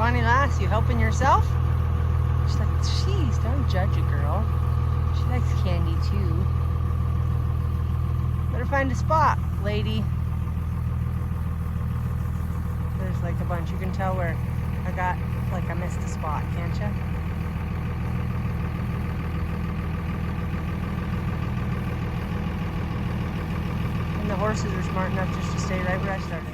Bonnie Lass, you helping yourself? She's like, jeez, don't judge a girl. She likes candy too. Better find a spot, lady. There's like a bunch. You can tell where I missed a spot, can't you? And the horses are smart enough just to stay right where I started.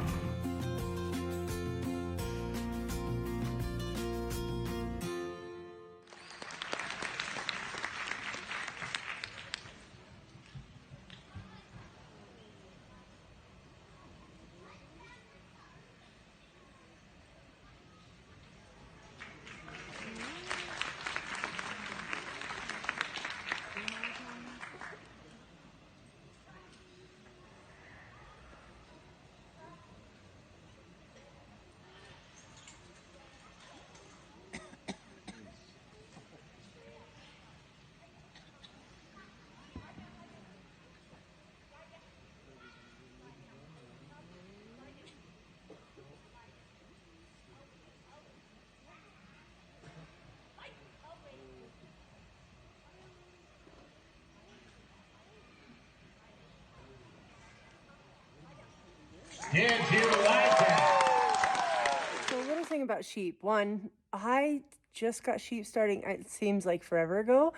Did you like that? So a little thing about sheep. One, I just got sheep starting, it seems like forever ago.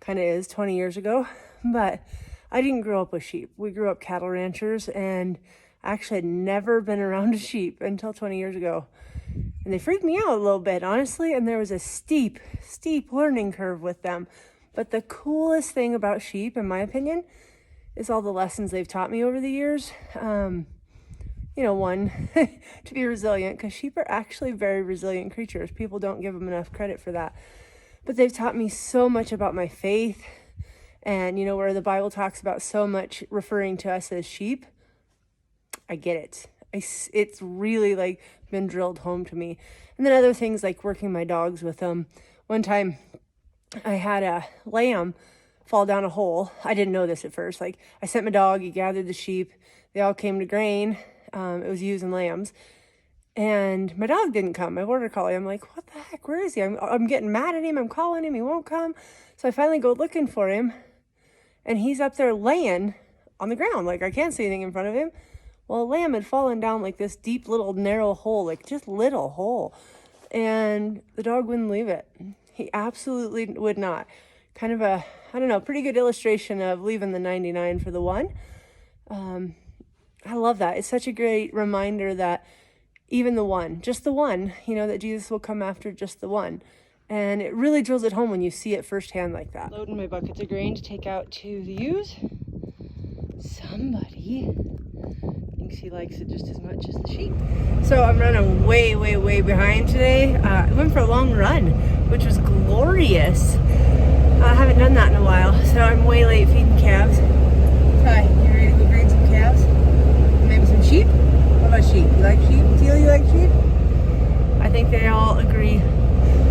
Kind of is, 20 years ago. But I didn't grow up with sheep. We grew up cattle ranchers, and I actually had never been around a sheep until 20 years ago. And they freaked me out a little bit, honestly, and there was a steep learning curve with them. But the coolest thing about sheep, in my opinion, is all the lessons they've taught me over the years. You know, one, to be resilient, because sheep are actually very resilient creatures. People don't give them enough credit for that. But they've taught me so much about my faith, and, you know, where the Bible talks about so much referring to us as sheep, I get it. It's really, like, been drilled home to me. And then other things like working my dogs with them. One time, I had a lamb fall down a hole. I didn't know this at first. Like, I sent my dog, he gathered the sheep. They all came to grain. It was ewes and lambs. And my dog didn't come, my border collie. I'm like, what the heck, where is he? I'm getting mad at him. I'm calling him. He won't come. So I finally go looking for him. And he's up there laying on the ground. Like, I can't see anything in front of him. Well, a lamb had fallen down like this deep little narrow hole, like just little hole. And the dog wouldn't leave it. He absolutely would not. Kind of a, I don't know, pretty good illustration of leaving the 99 for the one. I love that. It's such a great reminder that even the one, just the one, you know, that Jesus will come after just the one. And it really drills it home when you see it firsthand like that. Loading my buckets of grain to take out to the ewes. Somebody thinks he likes it just as much as the sheep. So I'm running way behind today. I went for a long run, which was glorious. I haven't done that in a while, so I'm way late feeding calves. Hi, you ready to go grain some calves? Maybe some sheep? What about sheep? You like sheep? Teal, you like sheep? I think they all agree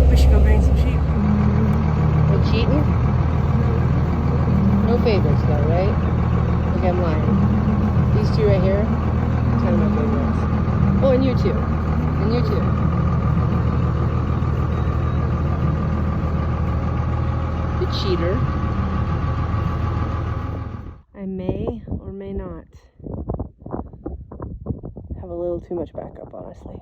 we should go grain some sheep. No cheating? No favorites though, right? Like I'm lying. These two right here, kind of my favorites. Oh, and you too. And you too. You cheater. I may or may not have a little too much backup, honestly,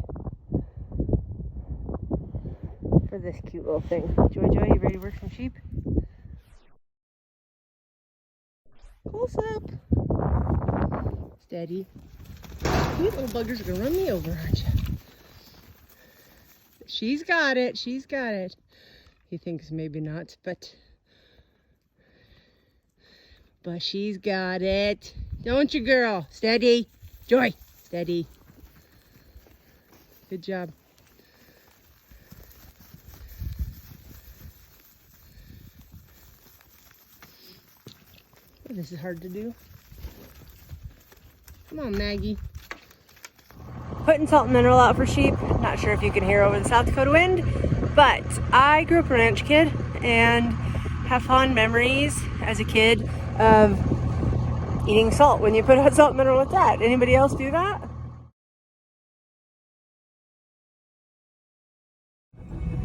for this cute little thing. Joy, you ready to work some sheep? Close up. Steady. You little buggers are gonna run me over, aren't you? She's got it. She's got it. He thinks maybe not, but she's got it. Don't you, girl? Steady. Joy, steady. Good job. Oh, this is hard to do. Come on, Maggie. Putting salt and mineral out for sheep. Not sure if you can hear over the South Dakota wind, but I grew up a ranch kid and have fond memories as a kid of eating salt when you put out salt and mineral with that. Anybody else do that?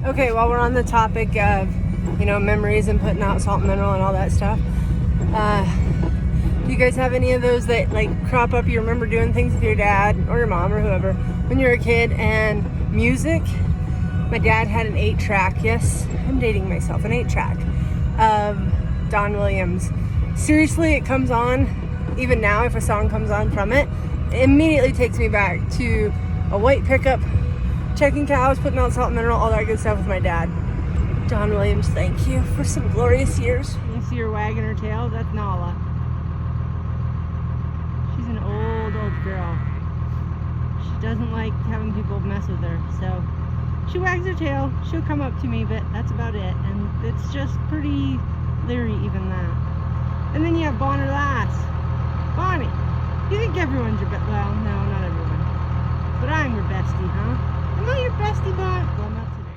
Okay, while we're on the topic of, memories and putting out salt and mineral and all that stuff, do you guys have any of those that like crop up? You remember doing things with your dad or your mom or whoever when you were a kid? And music, my dad had an 8-track. Yes, I'm dating myself. An 8-track of Don Williams. Seriously, it comes on even now. If a song comes on from it, it immediately takes me back to a white pickup, checking cows, putting out salt and mineral, all that good stuff with my dad. Don Williams, thank you for some glorious years. You see her wagging her tail? That's Nala. She's an old girl. She doesn't like having people mess with her, so she wags her tail. She'll come up to me, but that's about it. And it's just pretty leery, even that. And then you have Bonner Lass. Bonnie, you think everyone's your best? Well, no, not everyone. But I'm your bestie, huh? Am I your bestie, Bon? Well, not today.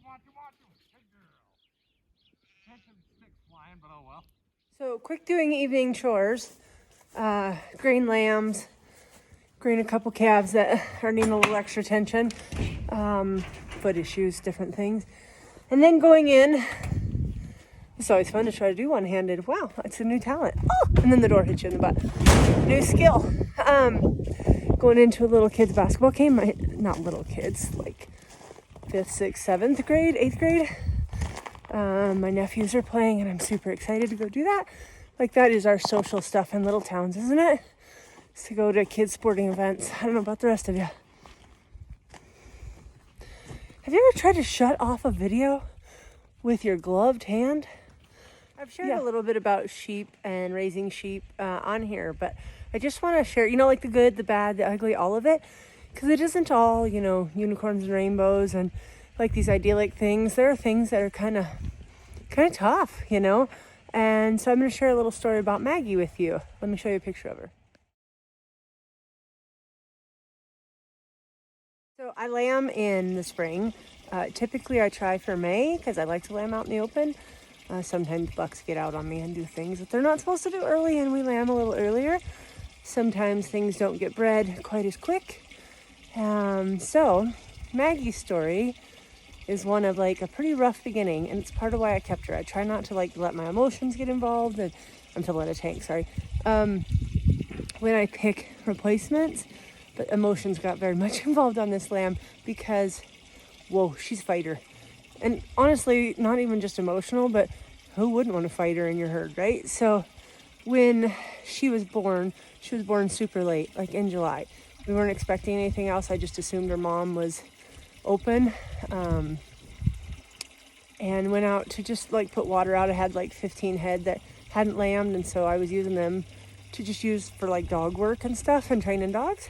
Watch him. Good girl. Catching sticks flying, but oh well. So, quick doing evening chores. Grain lambs, grain a couple calves that are needing a little extra attention. Foot issues, different things. And then going in, it's always fun to try to do one-handed. Wow, that's a new talent. Oh, and then the door hits you in the butt. New skill. Going into a little kids basketball game. Not little kids, like 5th, 6th, 7th grade, 8th grade. My nephews are playing and I'm super excited to go do that. Like, that is our social stuff in little towns, isn't it? It's to go to kids sporting events. I don't know about the rest of you. Have you ever tried to shut off a video with your gloved hand? I've shared a little bit about sheep and raising sheep on here, but I just want to share, like the good, the bad, the ugly, all of it. Because it isn't all, unicorns and rainbows and like these idyllic things. There are things that are kind of tough, And so I'm going to share a little story about Maggie with you. Let me show you a picture of her. So I lamb in the spring. Typically I try for May because I like to lamb out in the open. Sometimes bucks get out on me and do things that they're not supposed to do early, and we lamb a little earlier. Sometimes things don't get bred quite as quick. So Maggie's story is one of like a pretty rough beginning, and it's part of why I kept her. I try not to let my emotions get involved, and I'm filling a tank, sorry. When I pick replacements, but emotions got very much involved on this lamb because, whoa, she's a fighter. And honestly, not even just emotional, but who wouldn't want to fight her in your herd, right? So when she was born super late, like in July. We weren't expecting anything else. I just assumed her mom was open, and went out to just put water out. I had 15 head that hadn't lambed, and so I was using them to just use for dog work and stuff and training dogs.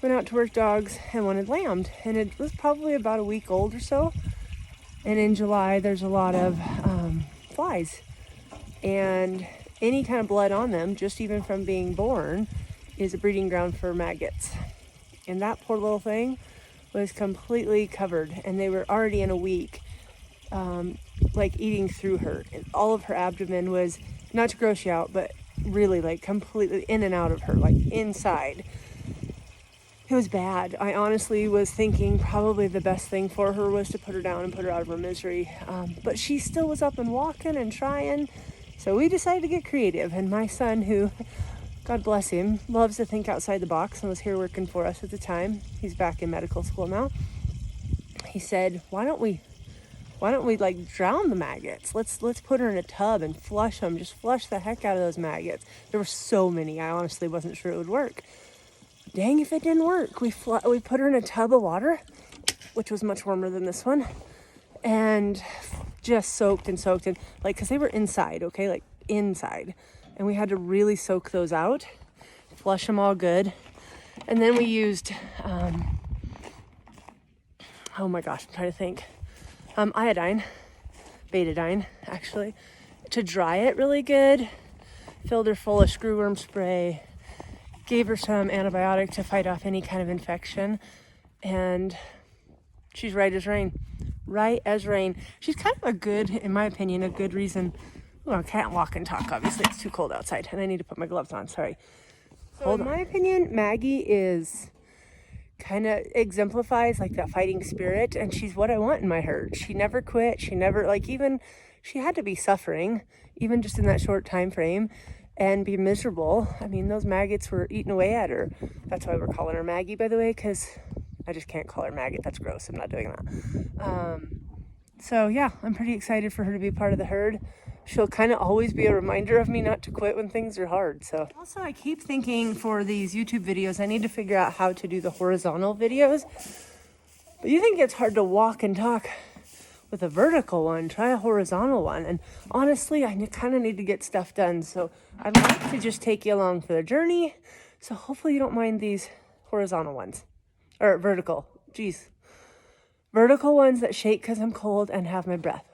Went out to work dogs and one had lambed, and it was probably about a week old or so. And in July there's a lot of flies, and any kind of blood on them, just even from being born, is a breeding ground for maggots. And that poor little thing was completely covered, and they were already in a week, eating through her. And all of her abdomen was, not to gross you out, but really completely in and out of her, inside. It was bad. I honestly was thinking probably the best thing for her was to put her down and put her out of her misery. But she still was up and walking and trying. So we decided to get creative. And my son, who, God bless him, loves to think outside the box and was here working for us at the time. He's back in medical school now. He said, why don't we drown the maggots? Let's put her in a tub and flush them. Just flush the heck out of those maggots. There were so many. I honestly wasn't sure it would work. Dang if it didn't work. We put her in a tub of water, which was much warmer than this one, and just soaked and because they were inside, okay, inside, and we had to really soak those out, flush them all good. And then we used oh my gosh, I'm trying to think, iodine, betadine actually, to dry it really good. Filled her full of screwworm spray, gave her some antibiotic to fight off any kind of infection, and she's right as rain. She's kind of a good, in my opinion, a good reason. Well, I can't walk and talk, obviously it's too cold outside and I need to put my gloves on, sorry. So in my opinion, Maggie is kind of exemplifies like that fighting spirit, and she's what I want in my herd. She never quit. She never, like, even she had to be suffering even just in that short time frame and be miserable. I mean, those maggots were eating away at her. That's why we're calling her Maggie, by the way, because I just can't call her maggot. That's gross. I'm not doing that. So yeah, I'm pretty excited for her to be part of the herd. She'll kind of always be a reminder of me not to quit when things are hard. So also, I keep thinking for these YouTube videos, I need to figure out how to do the horizontal videos. But you think it's hard to walk and talk with a vertical one, try a horizontal one. And honestly, I kind of need to get stuff done. So I'd like to just take you along for the journey. So hopefully you don't mind these horizontal ones. Or vertical, geez. Vertical ones that shake because I'm cold and have my breath.